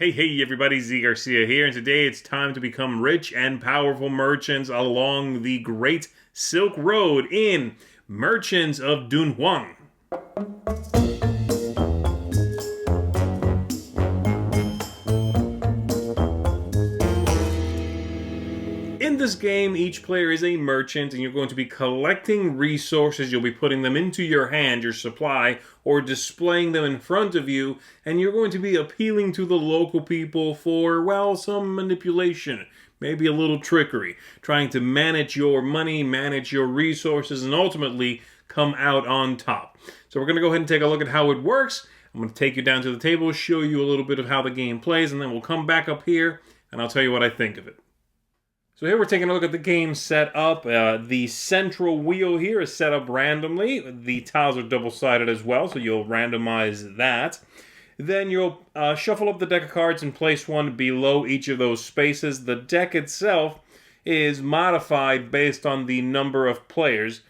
Hey everybody, Garcia here, and today it's time to become rich and powerful merchants along the Great Silk Road in Merchants of Dunhuang. In this game, each player is a merchant, and you're going to be collecting resources. You'll be putting them into your hand, your supply, or displaying them in front of you, and you're going to be appealing to the local people for, well, some manipulation, maybe a little trickery, trying to manage your money, manage your resources, and ultimately come out on top. So we're going to go ahead and take a look at how it works. I'm going to take you down to the table, show you a little bit of how the game plays, and then we'll come back up here, and I'll tell you what I think of it. So here we're taking a look at the game setup. The central wheel here is set up randomly. The tiles are double-sided as well, so you'll randomize that. Then you'll shuffle up the deck of cards and place one below each of those spaces. The deck itself is modified based on the number of players.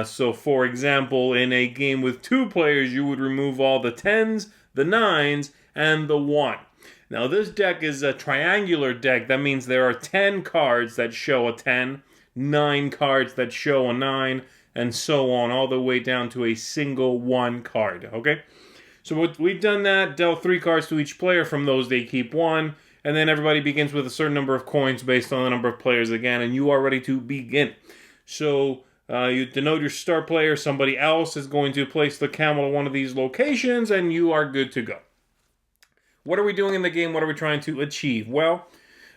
So for example, in a game with 2 players, you would remove all the 10s, the 9s, and the 1. Now, this deck is a triangular deck. That means there are 10 cards that show a 10, 9 cards that show a 9, and so on, all the way down to a single 1 card, okay? So we've done that, dealt 3 cards to each player. From those, they keep 1, and then everybody begins with a certain number of coins based on the number of players again, and you are ready to begin. So you denote your start player. Somebody else is going to place the camel at one of these locations, and you are good to go. What are we doing in the game? What are we trying to achieve? Well,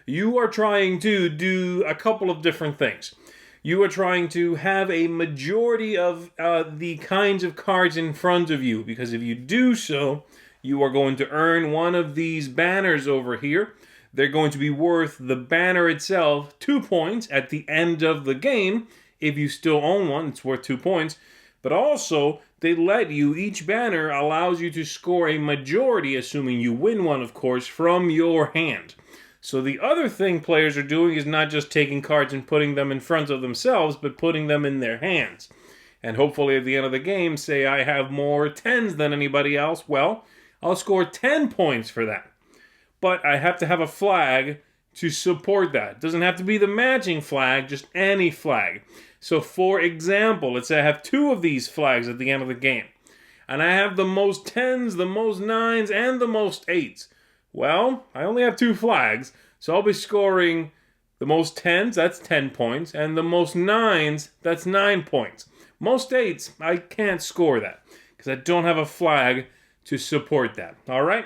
you are trying to do a couple of different things. You are trying to have a majority of the kinds of cards in front of you, because if you do so, you are going to earn one of these banners over here. They're going to be worth, the banner itself, 2 points at the end of the game. If you still own one, it's worth 2 points. But also, they let you, each banner allows you to score a majority, assuming you win one, of course, from your hand. So the other thing players are doing is not just taking cards and putting them in front of themselves, but putting them in their hands. And hopefully at the end of the game, say I have more 10s than anybody else, well, I'll score 10 points for that. But I have to have a flag to support that. It doesn't have to be the matching flag, just any flag. So for example, let's say I have 2 of these flags at the end of the game, and I have the most 10s, the most 9s, and the most 8s. Well, I only have 2 flags, so I'll be scoring the most 10s, that's 10 points, and the most 9s, that's 9 points. Most 8s, I can't score that, because I don't have a flag to support that, alright?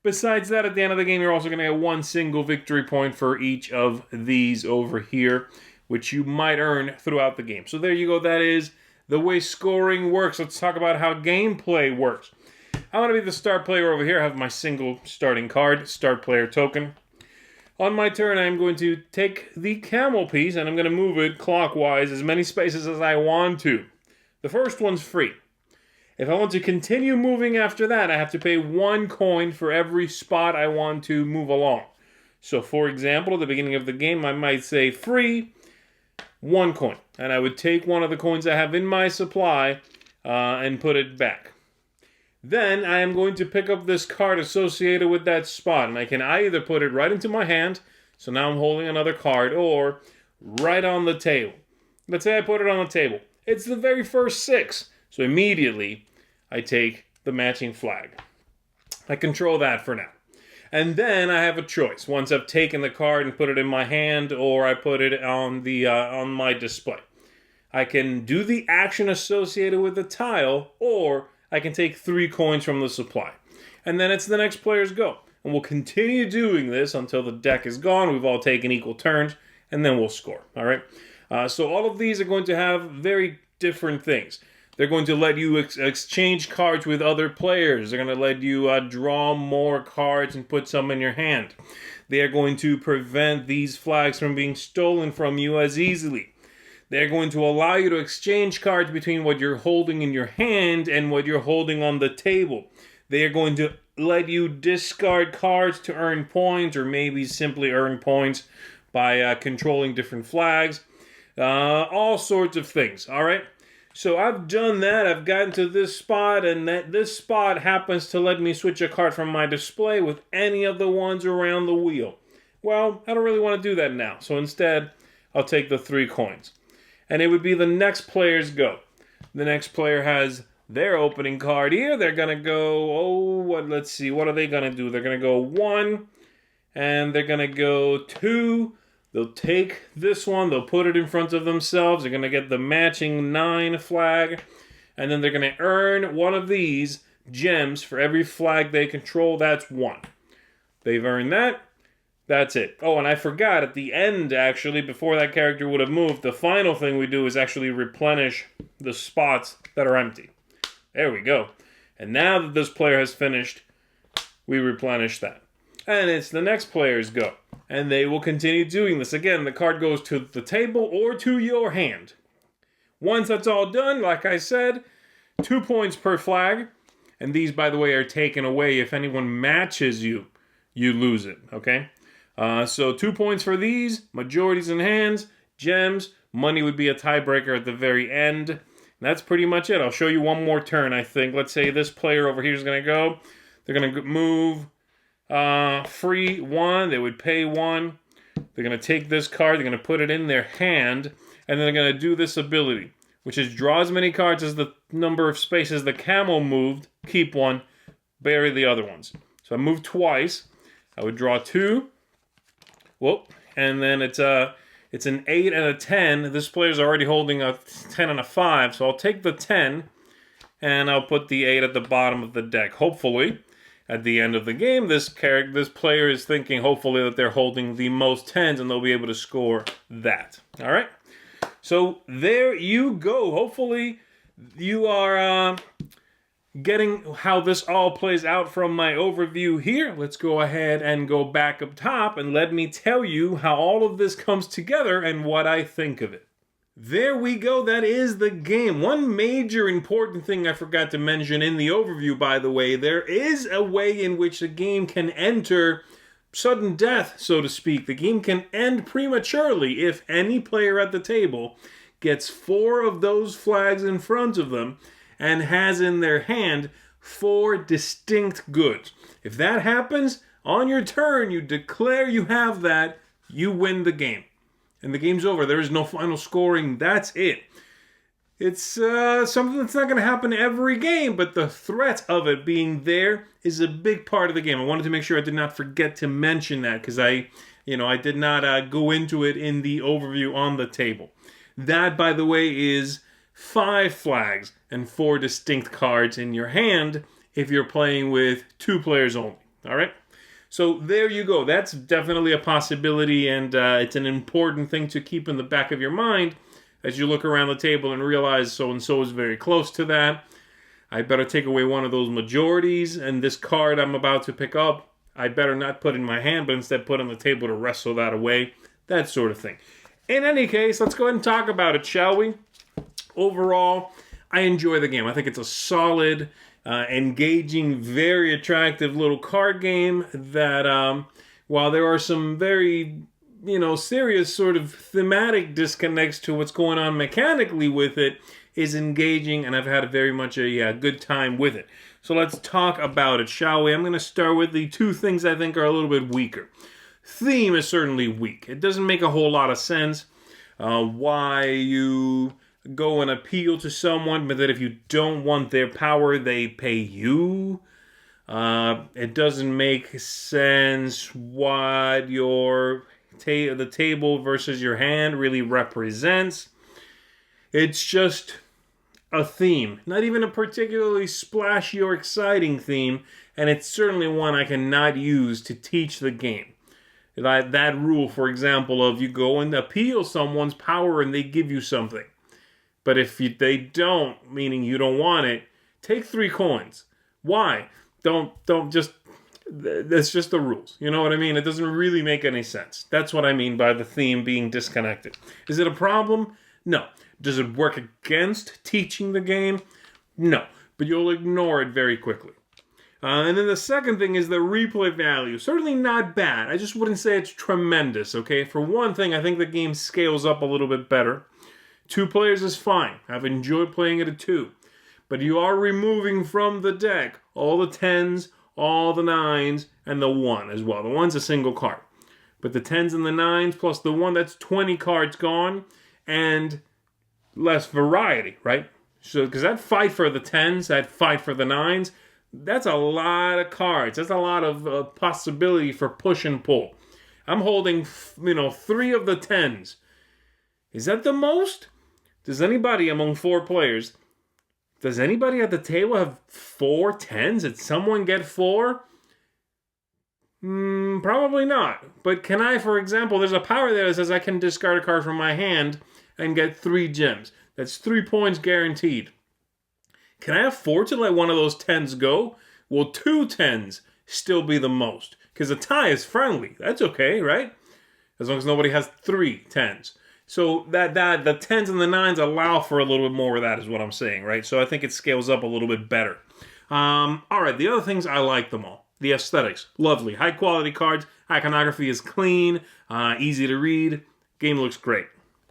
Besides that, at the end of the game, you're also going to get 1 single victory point for each of these over here, which you might earn throughout the game. So there you go. That is the way scoring works. Let's talk about how gameplay works. I'm going to be the start player over here. I have my single starting card, start player token. On my turn, I'm going to take the camel piece, and I'm going to move it clockwise as many spaces as I want to. The first one's free. If I want to continue moving after that, I have to pay 1 coin for every spot I want to move along. So for example, at the beginning of the game, I might say free, 1 coin, and I would take one of the coins I have in my supply and put it back. Then I am going to pick up this card associated with that spot, and I can either put it right into my hand, so now I'm holding another card, or right on the table. Let's say I put it on the table. It's the very first 6, so immediately I take the matching flag. I control that for now. And then I have a choice. Once I've taken the card and put it in my hand, or I put it on the on my display, I can do the action associated with the tile, or I can take 3 coins from the supply. And then it's the next player's go. And we'll continue doing this until the deck is gone. We've all taken equal turns, and then we'll score. All right. So all of these are going to have very different things. They're going to let you exchange cards with other players. They're going to let you draw more cards and put some in your hand. They are going to prevent these flags from being stolen from you as easily. They're going to allow you to exchange cards between what you're holding in your hand and what you're holding on the table. They are going to let you discard cards to earn points, or maybe simply earn points by controlling different flags. All sorts of things, all right? So I've done that. I've gotten to this spot, and this spot happens to let me switch a card from my display with any of the ones around the wheel. Well, I don't really want to do that now. So instead, I'll take the 3 coins. And it would be the next player's go. The next player has their opening card here. They're going to go, let's see. What are they going to do? They're going to go 1, and they're going to go 2. They'll take this one, they'll put it in front of themselves, they're going to get the matching 9 flag, and then they're going to earn one of these gems for every flag they control. That's 1. They've earned that. That's it. Oh, and I forgot, at the end, actually, before that character would have moved, the final thing we do is actually replenish the spots that are empty. There we go. And now that this player has finished, we replenish that. And it's the next player's go. And they will continue doing this. Again, the card goes to the table or to your hand. Once that's all done, like I said, 2 points per flag. And these, by the way, are taken away. If anyone matches you, you lose it, okay? So 2 points for these, majorities in hands, gems, money would be a tiebreaker at the very end. And that's pretty much it. I'll show you one more turn, I think. Let's say this player over here is going to go. They're going to move... free 1, they would pay 1. They're going to take this card, they're going to put it in their hand, and then they're going to do this ability, which is draw as many cards as the number of spaces the camel moved, keep 1, bury the other ones. So I moved twice. I would draw 2. Whoop. And then it's an 8 and a 10. This player's already holding a 10 and a 5, so I'll take the 10, and I'll put the 8 at the bottom of the deck. Hopefully, at the end of the game, this player is thinking, hopefully, that they're holding the most 10s, and they'll be able to score that. All right? So there you go. Hopefully, you are getting how this all plays out from my overview here. Let's go ahead and go back up top, and let me tell you how all of this comes together and what I think of it. There we go, that is the game. One major important thing I forgot to mention in the overview, by the way, there is a way in which the game can enter sudden death, so to speak. The game can end prematurely if any player at the table gets 4 of those flags in front of them and has in their hand 4 distinct goods. If that happens, on your turn, you declare you have that, you win the game. And the game's over. There is no final scoring. That's it. It's something that's not going to happen every game, but the threat of it being there is a big part of the game. I wanted to make sure I did not forget to mention that because I did not go into it in the overview on the table. That, by the way, is 5 flags and 4 distinct cards in your hand if you're playing with 2 players only. All right? So there you go. That's definitely a possibility, and it's an important thing to keep in the back of your mind as you look around the table and realize so-and-so is very close to that. I better take away one of those majorities, and this card I'm about to pick up, I better not put in my hand, but instead put on the table to wrestle that away. That sort of thing. In any case, let's go ahead and talk about it, shall we? Overall, I enjoy the game. I think it's a solid... engaging, very attractive little card game that, while there are some very, serious sort of thematic disconnects to what's going on mechanically with it, is engaging, and I've had very much a good time with it. So let's talk about it, shall we? I'm going to start with the 2 things I think are a little bit weaker. Theme is certainly weak. It doesn't make a whole lot of sense why you... go and appeal to someone, but that if you don't want their power, they pay you. It doesn't make sense what the table versus your hand really represents. It's just a theme. Not even a particularly splashy or exciting theme, and it's certainly one I cannot use to teach the game. That rule, for example, of you go and appeal someone's power and they give you something. But if they don't, meaning you don't want it, take 3 coins. Why? Don't just... That's just the rules. You know what I mean? It doesn't really make any sense. That's what I mean by the theme being disconnected. Is it a problem? No. Does it work against teaching the game? No. But you'll ignore it very quickly. And then the second thing is the replay value. Certainly not bad. I just wouldn't say it's tremendous, okay? For one thing, I think the game scales up a little bit better 2 players is fine. I've enjoyed playing it at 2. But you are removing from the deck all the 10s, all the 9s, and the 1 as well. The 1's a single card. But the 10s and the 9s plus the 1, that's 20 cards gone and less variety, right? So, because that fight for the 10s, that fight for the 9s, that's a lot of cards. That's a lot of possibility for push and pull. I'm holding, 3 of the 10s. Is that the most? Does anybody among 4 players, does anybody at the table have 4 10s? Did someone get 4? Probably not. But can I, for example, there's a power there that says I can discard a card from my hand and get 3 gems. That's 3 points guaranteed. Can I afford to let one of those 10s go? Will 2 10s still be the most? Because a tie is friendly. That's okay, right? As long as nobody has 3 10s. So that the 10s and the 9s allow for a little bit more of that is what I'm saying, right? So I think it scales up a little bit better. All right, the other things, I like them all. The aesthetics, lovely. High quality cards. Iconography is clean, easy to read. Game looks great.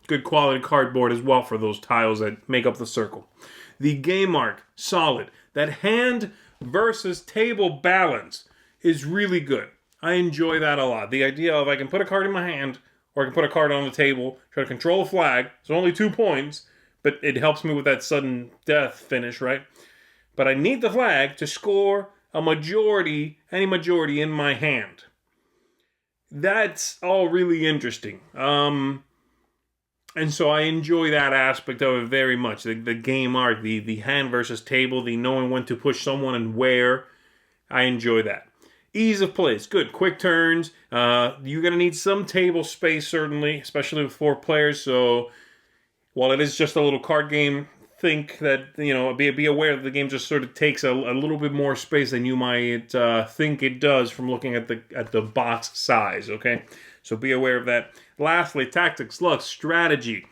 Good quality cardboard as well for those tiles that make up the circle. The game art, solid. That hand versus table balance is really good. I enjoy that a lot. The idea of I can put a card in my hand or I can put a card on the table, try to control a flag. It's only 2 points, but it helps me with that sudden death finish, right? But I need the flag to score a majority, any majority in my hand. That's all really interesting. And so I enjoy that aspect of it very much. The game art, the hand versus table, the knowing when to push someone and where. I enjoy that. Ease of play is good. Quick turns. You're going to need some table space, certainly, especially with 4 players. So while it is just a little card game, think that, be aware that the game just sort of takes a little bit more space than you might think it does from looking at the box size, okay? So be aware of that. Lastly, tactics, luck, strategy.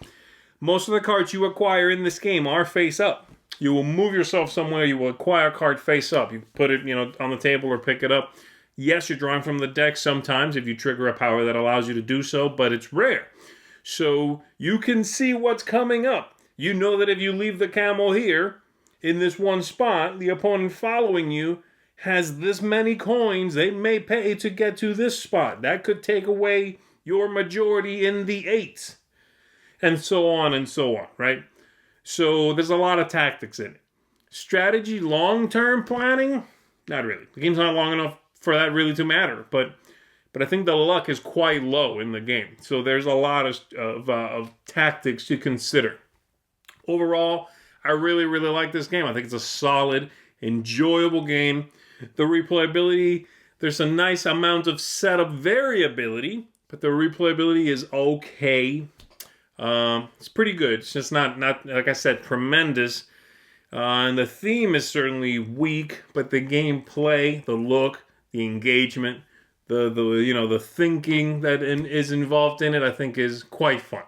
Most of the cards you acquire in this game are face up. You will move yourself somewhere, you will acquire a card face up. You put it, on the table or pick it up. Yes, you're drawing from the deck sometimes if you trigger a power that allows you to do so, but it's rare. So you can see what's coming up. You know that if you leave the camel here, in this one spot, the opponent following you has this many coins they may pay to get to this spot. That could take away your majority in the 8s. And so on, right? So there's a lot of tactics in it. Strategy, long-term planning? Not really. The game's not long enough for that really to matter. But I think the luck is quite low in the game. So there's a lot of tactics to consider. Overall, I really, really like this game. I think it's a solid, enjoyable game. The replayability, there's a nice amount of setup variability, but the replayability is okay. It's pretty good. It's just not like I said, tremendous. And the theme is certainly weak, but the gameplay, the look, the engagement, the thinking that is involved in it, I think is quite fun.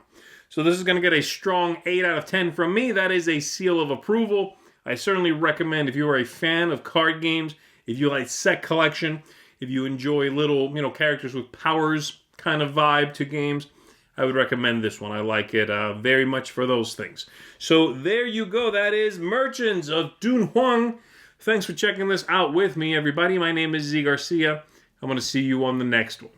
So this is going to get a strong 8 out of 10 from me. That is a seal of approval. I certainly recommend if you are a fan of card games, if you like set collection, if you enjoy little, characters with powers kind of vibe to games, I would recommend this one. I like it very much for those things. So there you go. That is Merchants of Dunhuang. Thanks for checking this out with me, everybody. My name is Z Garcia. I'm going to see you on the next one.